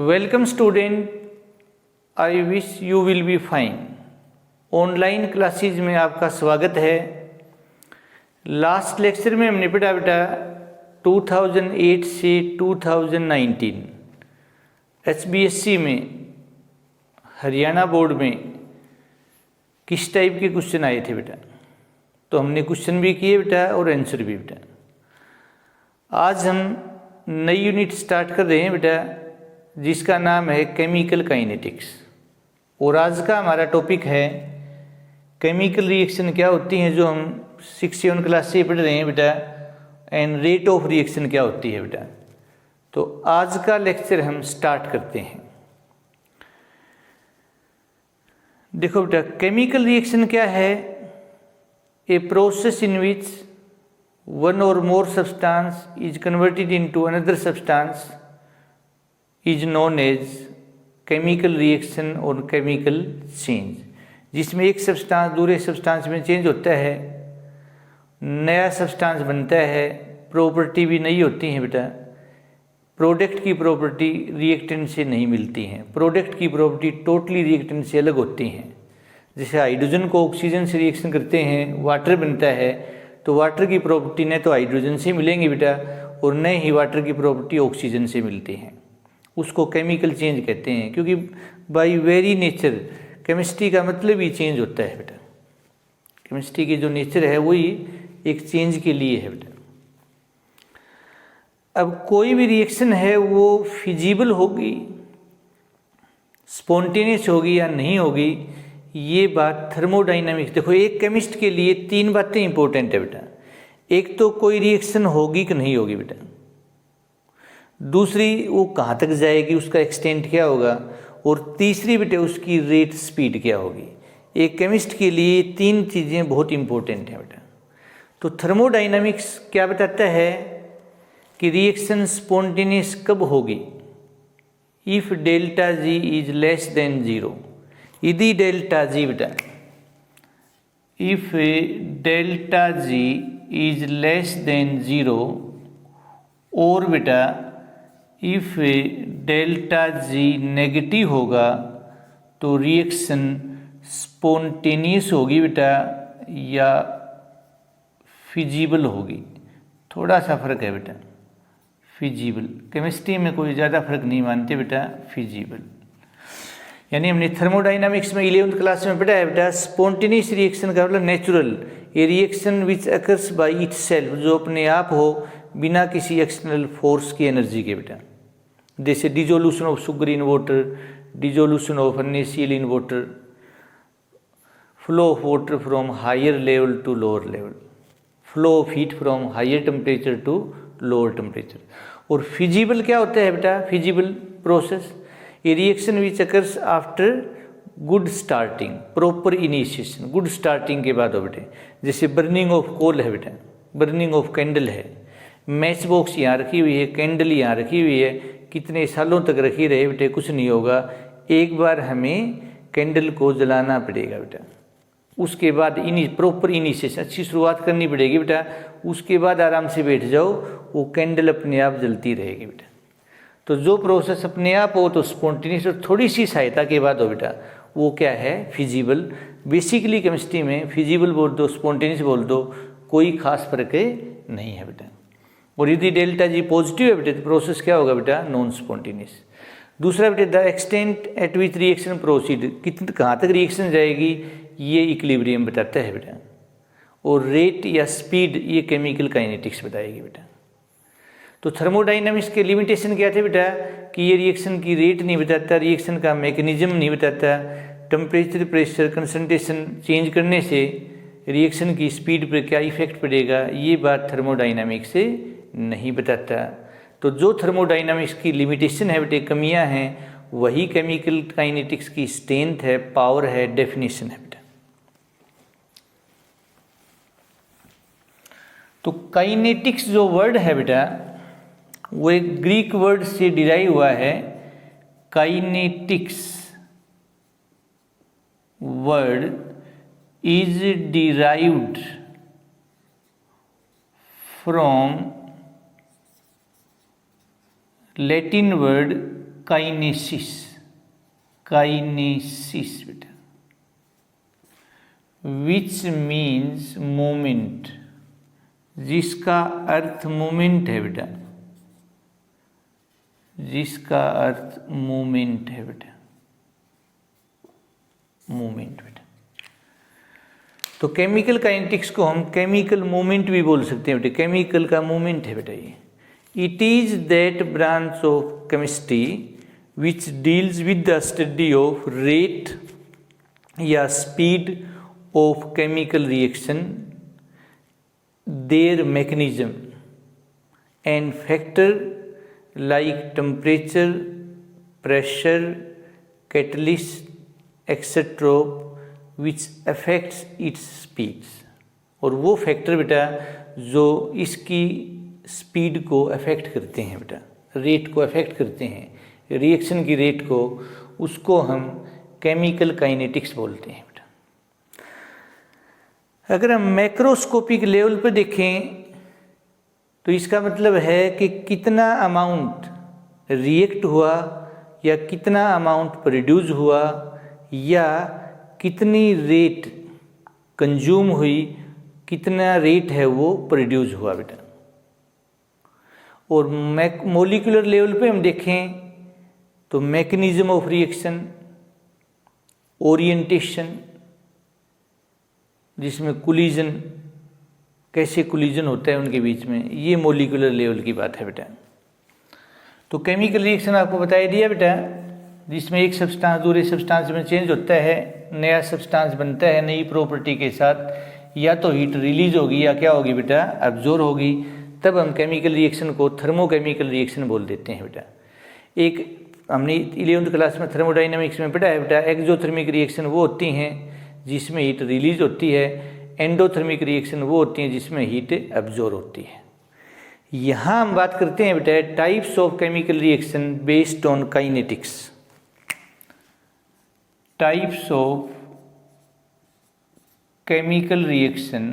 Welcome student, I wish you will be fine. Online classes में आपका स्वागत है। लास्ट लेक्चर में हमने पढ़ा बेटा 2008 से 2019 HBSC में हरियाणा बोर्ड में किस टाइप के क्वेश्चन आए थे बेटा। तो हमने क्वेश्चन भी किए बेटा और आंसर भी बेटा। आज हम नई यूनिट स्टार्ट कर रहे हैं बेटा जिसका नाम है केमिकल काइनेटिक्स। और आज का हमारा टॉपिक है केमिकल रिएक्शन क्या होती हैं, जो हम 6-7 क्लास से पढ़ रहे हैं बेटा, एंड रेट ऑफ रिएक्शन क्या होती है बेटा। तो आज का लेक्चर हम स्टार्ट करते हैं। देखो बेटा, केमिकल रिएक्शन क्या है? A process in which one or more substance is converted into another substance is known as chemical reaction or chemical change। जिसमें एक सब्सटेंस दूसरे सब्सटेंस में चेंज होता है, नया सब्सटेंस बनता है, प्रॉपर्टी भी नई होती है बेटा। प्रोडक्ट की प्रॉपर्टी रिएक्टेंट से नहीं मिलती हैं, प्रोडक्ट की प्रॉपर्टी टोटली रिएक्टेंट से अलग होती हैं। जैसे हाइड्रोजन को ऑक्सीजन से रिएक्शन करते हैं, वाटर बनता है, तो वाटर की प्रॉपर्टी न तो हाइड्रोजन से मिलेंगी बेटा और न ही वाटर की प्रॉपर्टी ऑक्सीजन से मिलती हैं। उसको केमिकल चेंज कहते हैं, क्योंकि बाय वेरी नेचर केमिस्ट्री का मतलब ही चेंज होता है बेटा। केमिस्ट्री की जो नेचर है वही एक चेंज के लिए है बेटा। अब कोई भी रिएक्शन है वो फिजिबल होगी, स्पॉन्टेनियस होगी या नहीं होगी, ये बात थर्मोडाइनमिक्स। देखो, एक केमिस्ट के लिए 3 बातें इंपॉर्टेंट है बेटा। एक तो कोई रिएक्शन होगी कि नहीं होगी बेटा, दूसरी वो कहाँ तक जाएगी, उसका एक्सटेंट क्या होगा, और तीसरी बेटा उसकी रेट स्पीड क्या होगी। एक केमिस्ट के लिए 3 चीज़ें बहुत इंपॉर्टेंट हैं बेटा। तो थर्मोडाइनमिक्स क्या बताता है कि रिएक्शन स्पॉन्टेनियस कब होगी? If delta G is less than 0। यदि डेल्टा जी बेटा, if delta G is less than 0, और बेटा इफ डेल्टा जी नेगेटिव होगा तो रिएक्शन स्पॉन्टेनियस होगी बेटा या फिजिबल होगी। थोड़ा सा फर्क है बेटा, फिजिबल। केमिस्ट्री में कोई ज़्यादा फर्क नहीं मानते बेटा, फिजिबल। यानी हमने थर्मोडाइनमिक्स में 11th क्लास में पढ़ा है बेटा, स्पॉन्टेनियस रिएक्शन का मतलब natural, A reaction which occurs by itself, जो अपने आप हो बिना किसी एक्सटर्नल फोर्स की एनर्जी के बेटा। जैसे dissolution of sugar in water, dissolution of NaCl in water, flow of water from higher level to lower level, flow of heat from higher temperature to lower temperature. और feasible क्या होता है बेटा? Feasible process a reaction which occurs after good starting, proper initiation, good starting के बाद हो बेटे। जैसे बर्निंग ऑफ कोल है बेटा, बर्निंग ऑफ कैंडल है, मैच बॉक्स यहाँ रखी हुई है, कैंडल यहाँ रखी हुई है, कितने सालों तक रखी रहे बेटे कुछ नहीं होगा, एक बार हमें कैंडल को जलाना पड़ेगा बेटा। उसके बाद प्रॉपर इनिशिएशन, अच्छी शुरुआत करनी पड़ेगी बेटा, उसके बाद आराम से बैठ जाओ, वो कैंडल अपने आप जलती रहेगी बेटा। तो जो प्रोसेस अपने आप हो तो स्पॉन्टेनियस, और थोड़ी सी सहायता के बाद हो बेटा, वो क्या है? फिजिबल। बेसिकली केमिस्ट्री में फिजिबल बोल दो, स्पॉन्टेनियस बोल दो, कोई खास फर्क नहीं है बेटा। और यदि डेल्टा जी पॉजिटिव है बेटा तो प्रोसेस क्या होगा बेटा? Non spontaneous. दूसरा बेटा, the extent eight which reaction proceed, कितने कहाँ तक रिएक्शन जाएगी, ये इक्विलिब्रियम बताता है बेटा। और रेट या स्पीड ये केमिकल काइनेटिक्स बताएगी बेटा। तो थर्मोडाइनमिक्स के लिमिटेशन क्या थे बेटा? कि ये रिएक्शन की रेट नहीं बताता, रिएक्शन का मैकेनिज्म नहीं बताता, टेम्परेचर, प्रेशर, कंसंट्रेशन चेंज करने से रिएक्शन की स्पीड पर क्या इफेक्ट पड़ेगा, ये बात थर्मोडाइनमिक्स से नहीं बताता। तो जो थर्मोडाइनमिक्स की लिमिटेशन है बेटे, कमियां हैं, वही केमिकल काइनेटिक्स की स्ट्रेंथ है, पावर है, डेफिनेशन है बेटा। तो काइनेटिक्स जो वर्ड है बेटा वो एक ग्रीक वर्ड से डिराइव हुआ है। Kinetics word is derived from Latin word kinesis, kinesis बेटा, विच मीन्स मूवमेंट, जिसका अर्थ मूवमेंट है बेटा, जिसका अर्थ मूवमेंट है बेटा, मूवमेंट बेटा। तो केमिकल काइनेटिक्स को हम केमिकल मूवमेंट भी बोल सकते हैं बेटा, केमिकल का मूवमेंट है बेटा ये। It is that branch of chemistry which deals with the study of rate या speed of chemical reaction, their mechanism and factor like temperature, pressure, catalyst etcetera which affects its speeds. और वो factor बेटा जो इसकी speed को affect करते हैं बेटा, रेट को अफेक्ट करते हैं, रिएक्शन की रेट को, उसको हम केमिकल काइनेटिक्स बोलते हैं बेटा। अगर हम मैक्रोस्कोपिक लेवल पर देखें तो इसका मतलब है कि कितना अमाउंट रिएक्ट हुआ या कितना अमाउंट प्रोड्यूस हुआ या कितनी रेट कंज्यूम हुई, कितना रेट है वो प्रोड्यूस हुआ बेटा। और मोलिकुलर लेवल पे हम देखें तो मैकेनिज्म ऑफ रिएक्शन, ओरिएंटेशन, जिसमें कोलिजन, कैसे कोलिजन होता है उनके बीच में, ये मोलिकुलर लेवल की बात है बेटा। तो केमिकल रिएक्शन आपको बताया दिया बेटा, जिसमें एक सब्सटेंस दूसरे सब्सटेंस में चेंज होता है, नया सब्सटेंस बनता है नई प्रॉपर्टी के साथ, या तो हीट रिलीज होगी या क्या होगी बेटा, एब्जॉर्ब होगी, तब हम केमिकल रिएक्शन को थर्मोकेमिकल रिएक्शन बोल देते हैं बेटा। एक हमने 11वीं क्लास में थर्मोडाइनमिक्स में पढ़ा है बेटा, एक्सोथर्मिक रिएक्शन वो होती हैं जिसमें हीट रिलीज होती है, एंडोथर्मिक रिएक्शन वो होती हैं जिसमें हीट एब्जॉर्ब होती है। यहाँ हम बात करते हैं बेटा types of chemical reaction based on kinetics. Types of chemical reaction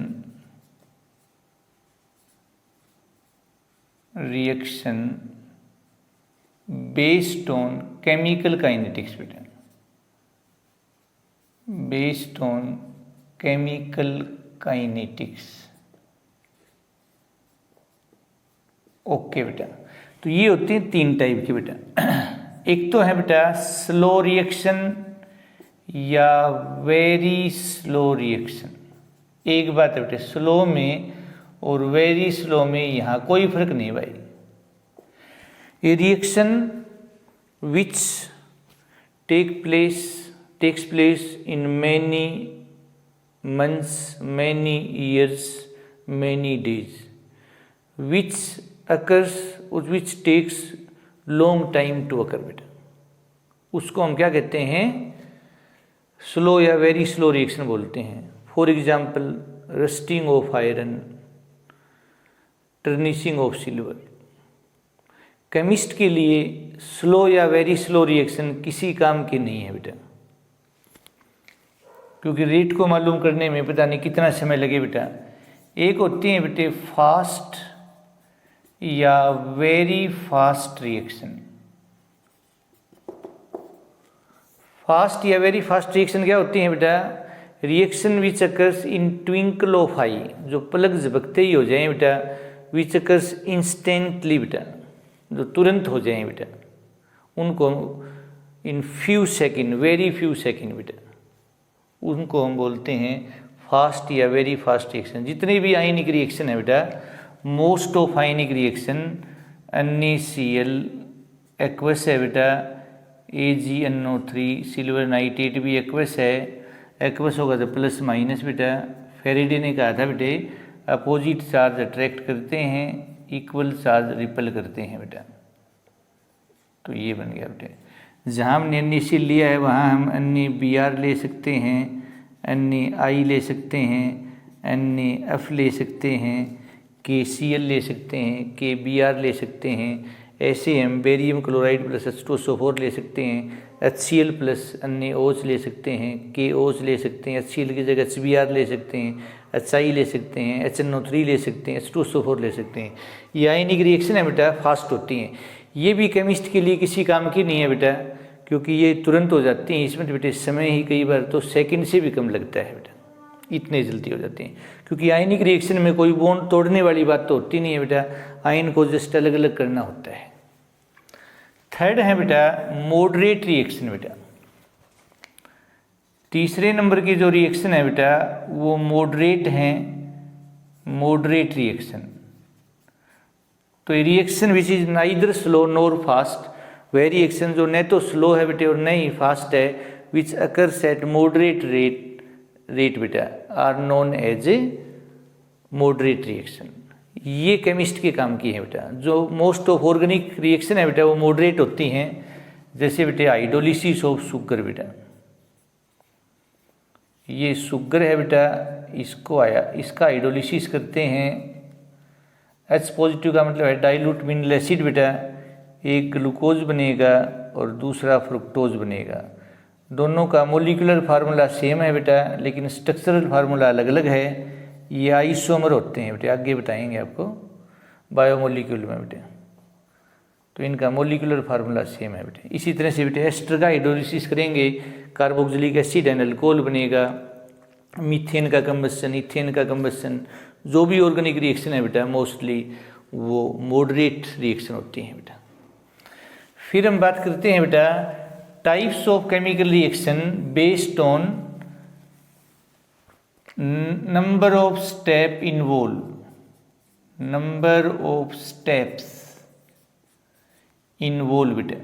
based on chemical kinetics बेटा, based on chemical kinetics. Okay बेटा, तो ये होती हैं 3 टाइप की बेटा। एक तो है बेटा स्लो रिएक्शन या वेरी स्लो रिएक्शन। एक बात है बेटा, स्लो में और वेरी स्लो में यहाँ कोई फर्क नहीं भाई। A reaction which takes place in many months, many years, many days, which takes long time to occur बेटा, उसको हम क्या कहते हैं, स्लो या वेरी स्लो रिएक्शन बोलते हैं। For example rusting of iron, tarnishing of silver. Chemist के लिए स्लो या वेरी स्लो रिएक्शन किसी काम की नहीं है बेटा, क्योंकि रेट को मालूम करने में पता नहीं कितना समय लगे बेटा। एक होती है बेटे फास्ट या वेरी फास्ट रिएक्शन। फास्ट या वेरी फास्ट रिएक्शन क्या होती है बेटा, reaction which occurs in twinkle of eye, जो पलक झपकते ही हो जाए बेटा, विच अकर्स इंस्टेंटली बेटा, जो तुरंत हो जाए बेटा, उनको in few second, very few second बेटा, उनको हम बोलते हैं फास्ट या वेरी फास्ट रिएक्शन। जितनी भी आयनिक रिएक्शन है बेटा, most of ionic reaction NaCl aqueous है बेटा, AgNO3, सिल्वर नाइट्रेट भी एक्वस है, एक्वस होगा तो प्लस माइनस बेटा। फेरेडे ने कहा था बेटे अपोजिट चार्ज अट्रैक्ट करते हैं, इक्वल चार्ज रिपल करते हैं बेटा। तो ये बन गया बेटे। जहाँ हमने NaCl लिया है वहाँ हम NaBr ले सकते हैं, NaI ले सकते हैं, NaF ले सकते हैं, KCl ले सकते हैं, KBr ले सकते हैं। ऐसे हम बेरियम क्लोराइड प्लस H2SO4 ले सकते हैं, HCl प्लस NaOH ले सकते हैं, KOH ले सकते हैं, HCl की जगह HBr ले सकते हैं, HI ले सकते हैं, HNO3 ले सकते हैं, H2SO4 ले सकते हैं। ये आयनिक रिएक्शन है बेटा, फास्ट होती हैं। ये भी केमिस्ट के लिए किसी काम की नहीं है बेटा, क्योंकि ये तुरंत हो जाती हैं। इसमें तो बेटे समय ही कई बार तो सेकंड से भी कम लगता है बेटा, इतने जल्दी हो जाती हैं। क्योंकि आयनिक रिएक्शन में कोई बॉन्ड तोड़ने वाली बात तो होती नहीं है बेटा, आयन को जस्ट अलग अलग करना होता है। थर्ड है बेटा मॉडरेट रिएक्शन बेटा। तीसरे नंबर की जो रिएक्शन है बेटा वो मॉडरेट है, मॉडरेट रिएक्शन। तो ये reaction which is neither slow nor fast, वह रिएक्शन जो न तो स्लो है बेटे और न ही फास्ट है, which occurs at moderate rate बेटा are known as a moderate reaction. ये केमिस्ट के काम की है बेटा। जो मोस्ट ऑफ ऑर्गेनिक रिएक्शन है बेटा वो मॉडरेट होती हैं, जैसे बेटे हाइड्रोलिसिस ऑफ शुगर बेटा, ये शुगर है बेटा, इसका हाइड्रोलिसिस करते हैं। H पॉजिटिव का मतलब है डाइल्यूट मिनरल एसिड बेटा, एक ग्लूकोज बनेगा और दूसरा फ्रुक्टोज बनेगा। दोनों का मोलिकुलर फार्मूला सेम है बेटा, लेकिन स्ट्रक्चरल फार्मूला अलग अलग है। ये आइसोमर होते हैं बेटे, आगे बताएंगे आपको बायोमोलिक्यूल में बेटे। तो इनका मोलिकुलर फार्मूला सेम है बेटे। इसी तरह से बेटे एस्टर का हाइड्रोलिसिस करेंगे, कार्बोक्सिलिक एसिड एंड अल्कोहल बनेगा, मीथेन का कंबस्शन, इथेन का कंबस्शन। जो भी ऑर्गेनिक रिएक्शन है बेटा मोस्टली वो मॉडरेट रिएक्शन होती हैं बेटा। फिर हम बात करते हैं बेटा types of chemical reaction based on number of step involve, number of steps involve बेटा,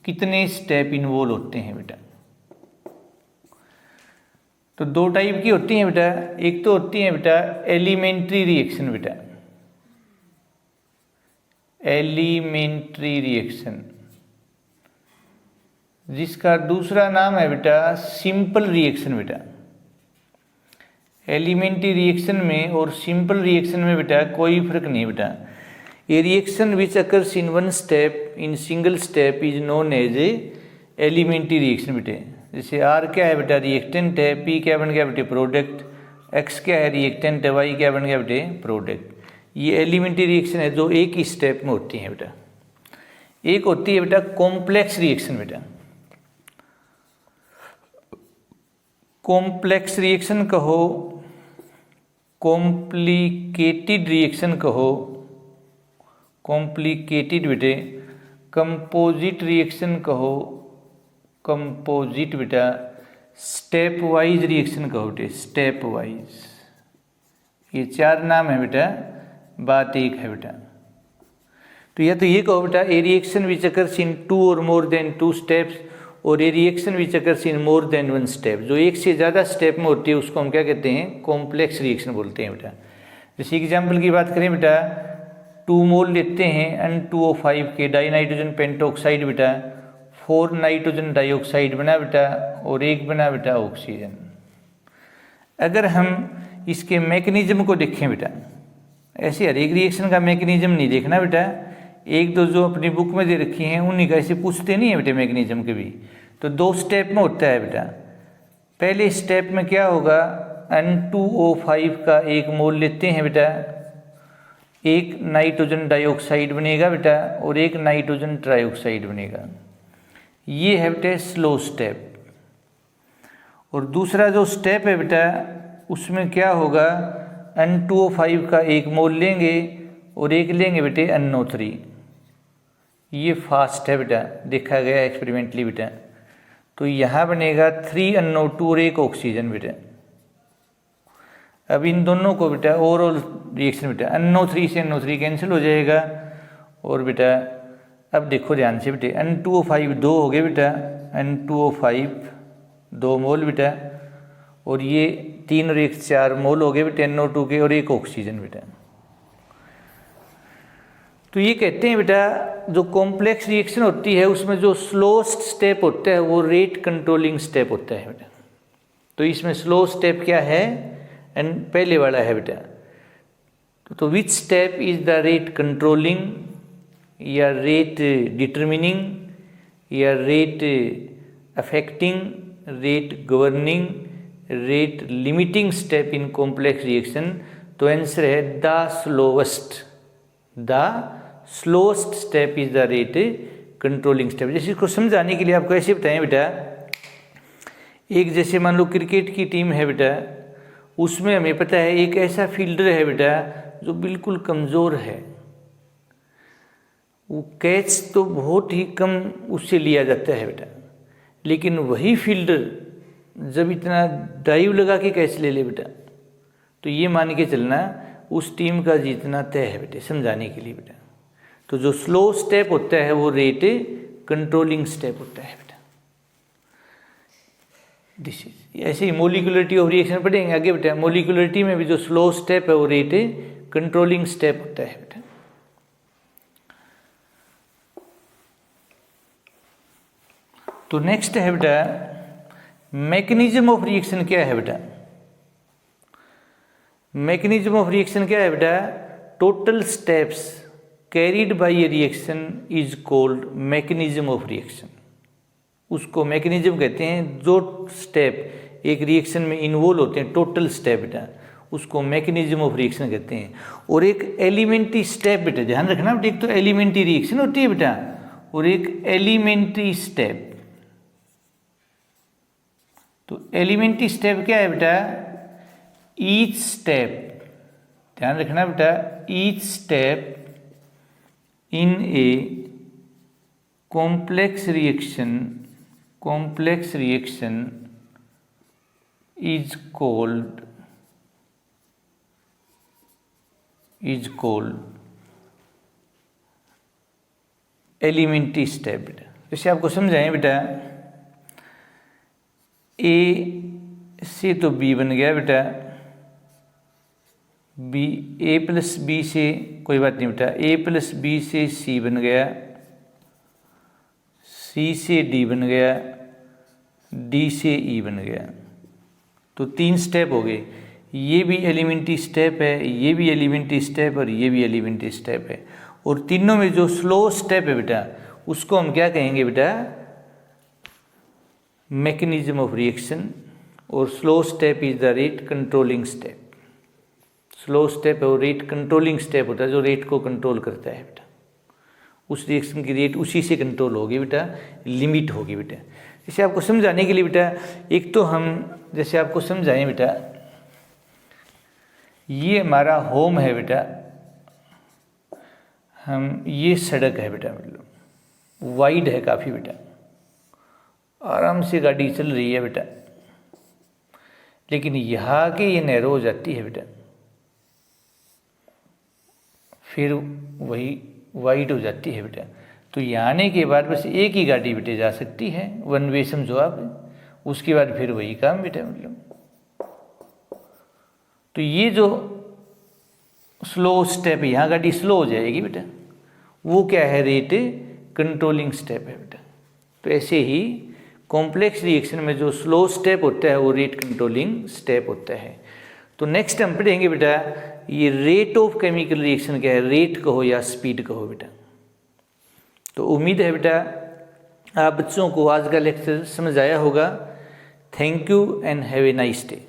कितने स्टेप इन्वॉल्व होते हैं बेटा। तो दो टाइप की होती हैं बेटा, एक तो होती है बेटा एलिमेंट्री रिएक्शन बेटा, एलिमेंट्री रिएक्शन, जिसका दूसरा नाम है बेटा सिंपल रिएक्शन बेटा। एलिमेंट्री रिएक्शन में और सिंपल रिएक्शन में बेटा कोई फर्क नहीं बेटा। A reaction which occurs in one step in single step is known as a elementary reaction बेटे। जैसे आर क्या है बेटा रिएक्टेंट है, पी क्या बन गया बेटे प्रोडक्ट, एक्स क्या है रिएक्टेंट है, वाई क्या बन गया बेटे प्रोडक्ट। ये एलिमेंट्री रिएक्शन है जो एक ही स्टेप में होती है बेटा। एक होती है बेटा कॉम्प्लेक्स रिएक्शन बेटा, कॉम्प्लेक्स रिएक्शन कहो, कॉम्प्लिकेटेड रिएक्शन कहो, कॉम्प्लिकेटेड बेटे, कंपोजिट रिएक्शन कहो, कंपोजिट बेटा, स्टेप वाइज रिएक्शन कहो बेटे, स्टेप वाइज। ये चार नाम है बेटा, बात एक है बेटा। तो या तो ये कहो बेटा ए रिएक्शन विच अकर्स इन 2 और मोर देन 2 स्टेप्स, और ए reaction which occurs in more than 1 step. जो एक से ज़्यादा स्टेप में होती है उसको हम क्या कहते हैं, कॉम्प्लेक्स रिएक्शन बोलते हैं बेटा। जैसे एग्जाम्पल की बात करें बेटा, 2 मोल लेते हैं N2O5 के डाई नाइट्रोजन पेंटोक्साइड बेटा, 4 नाइट्रोजन डाइऑक्साइड बना बेटा और एक बना बेटा ऑक्सीजन। अगर हम इसके मैकेनिज्म को देखें बेटा, ऐसे हर एक रिएक्शन का मैकेनिज्म नहीं देखना बेटा, एक दो जो अपनी बुक में दे रखी हैं उन्हीं का ऐसे पूछते नहीं है बेटे मैकेनिज्म के भी। तो 2 स्टेप में होता है बेटा। पहले स्टेप में क्या होगा, N2O5 का 1 मोल लेते हैं बेटा, एक नाइट्रोजन डाइऑक्साइड बनेगा बेटा और एक नाइट्रोजन ट्राइऑक्साइड बनेगा। ये है बेटे स्लो स्टेप। और दूसरा जो स्टेप है बेटा उसमें क्या होगा, N2O5 का 1 मोल लेंगे और एक लेंगे बेटे NO3। ये फास्ट है बेटा, देखा गया एक्सपेरिमेंटली बेटा। तो यहाँ बनेगा 3 NO2 और एक ऑक्सीजन बेटा। अब इन दोनों को बेटा ओवरऑल रिएक्शन बेटा NO3 से NO3 कैंसिल हो जाएगा। और बेटा अब देखो ध्यान से बेटे, N2O5 2 हो गए बेटा, N2O5 2 मोल बेटा, और ये 3 और 1 4 मोल हो गए बेटे NO2 के और एक ऑक्सीजन बेटा। तो ये कहते हैं बेटा जो कॉम्प्लेक्स रिएक्शन होती है उसमें जो स्लोएस्ट स्टेप होता है वो रेट कंट्रोलिंग स्टेप होता है बेटा। तो इसमें स्लो स्टेप क्या है, एंड पहले वाला है बेटा। तो which step is the rate controlling या रेट डिटरमिनिंग या rate affecting, rate governing, rate limiting step in complex reaction. तो आंसर है the slowest, the slowest step is the rate controlling step. जैसे इसको समझाने के लिए आपको ऐसे बताएं बेटा, एक जैसे मान लो क्रिकेट की टीम है बेटा, उसमें हमें पता है एक ऐसा फील्डर है बेटा जो बिल्कुल कमज़ोर है, वो कैच तो बहुत ही कम उससे लिया जाता है बेटा, लेकिन वही फील्डर जब इतना डाइव लगा के कैच ले ले बेटा, तो ये मान के चलना उस टीम का जीतना तय है बेटे, समझाने के लिए बेटा। तो जो स्लो स्टेप होता है वो रेट कंट्रोलिंग स्टेप होता है बेटा। दिस इज ऐसे ही मोलिकुलरिटी ऑफ रिएक्शन पढ़ेंगे आगे बेटा। मोलिकुलरिटी में भी जो स्लो स्टेप है वो रेट कंट्रोलिंग स्टेप होता है बेटा। तो नेक्स्ट है बेटा मैकेनिज्म ऑफ रिएक्शन क्या है बेटा। मैकेनिज्म ऑफ रिएक्शन क्या है बेटा, total steps carried by A reaction is called mechanism of reaction. उसको मैकेनिज्म कहते हैं जो स्टेप एक रिएक्शन में इन्वॉल्व होते हैं, टोटल स्टेप बेटा, उसको मैकेनिज्म ऑफ रिएक्शन कहते हैं। और एक एलिमेंट्री स्टेप बेटा, ध्यान रखना बेटा, एक तो एलिमेंट्री रिएक्शन होती है बेटा और एक एलिमेंट्री स्टेप। तो एलिमेंट्री स्टेप क्या है बेटा, ईच स्टेप, ध्यान रखना बेटा, each step in a complex reaction is called elementary step बेटा। जैसे आपको समझाएं बेटा, ए से तो बी बन गया बेटा, बी ए प्लस बी से कोई बात नहीं बेटा, ए प्लस बी से सी बन गया, सी से डी बन गया, डी से ई बन गया। तो 3 स्टेप हो गए। ये भी एलिमेंट्री स्टेप है, ये भी एलिमेंट्री स्टेप और ये भी एलिमेंट्री स्टेप है। और तीनों में जो स्लो स्टेप है बेटा उसको हम क्या कहेंगे बेटा, मैकेनिज्म ऑफ रिएक्शन। और slow step is the rate controlling step. Slow step और रेट कंट्रोलिंग स्टेप होता है जो रेट को कंट्रोल करता है बेटा। उस रिएक्शन की रेट उसी से कंट्रोल होगी बेटा, लिमिट होगी बेटा। जैसे आपको समझाने के लिए बेटा, एक तो हम जैसे आपको समझाएं बेटा, ये हमारा होम है बेटा, हम ये सड़क है बेटा, मतलब वाइड है काफ़ी बेटा, आराम से गाड़ी चल रही है बेटा, लेकिन यहाँ के ये नैरो हो जाती है बेटा, फिर वही वाइड हो जाती है बेटा। तो यहाँ आने के बाद बस एक ही गाड़ी बेटे जा सकती है, वन वे समझो आप, उसके बाद फिर वही काम बेटा, मतलब। तो ये जो स्लो स्टेप है, यहाँ गाड़ी स्लो हो जाएगी बेटा, वो क्या है, रेट कंट्रोलिंग स्टेप है बेटा। तो ऐसे ही कॉम्प्लेक्स रिएक्शन में जो स्लो स्टेप होता है वो रेट कंट्रोलिंग स्टेप होता है। तो नेक्स्ट हम पढ़ेंगे बेटा, ये रेट ऑफ केमिकल रिएक्शन क्या है, रेट कहो या स्पीड कहो बेटा। तो उम्मीद है बेटा आप बच्चों को आज का लेक्चर समझ आया होगा। Thank you and have a nice day.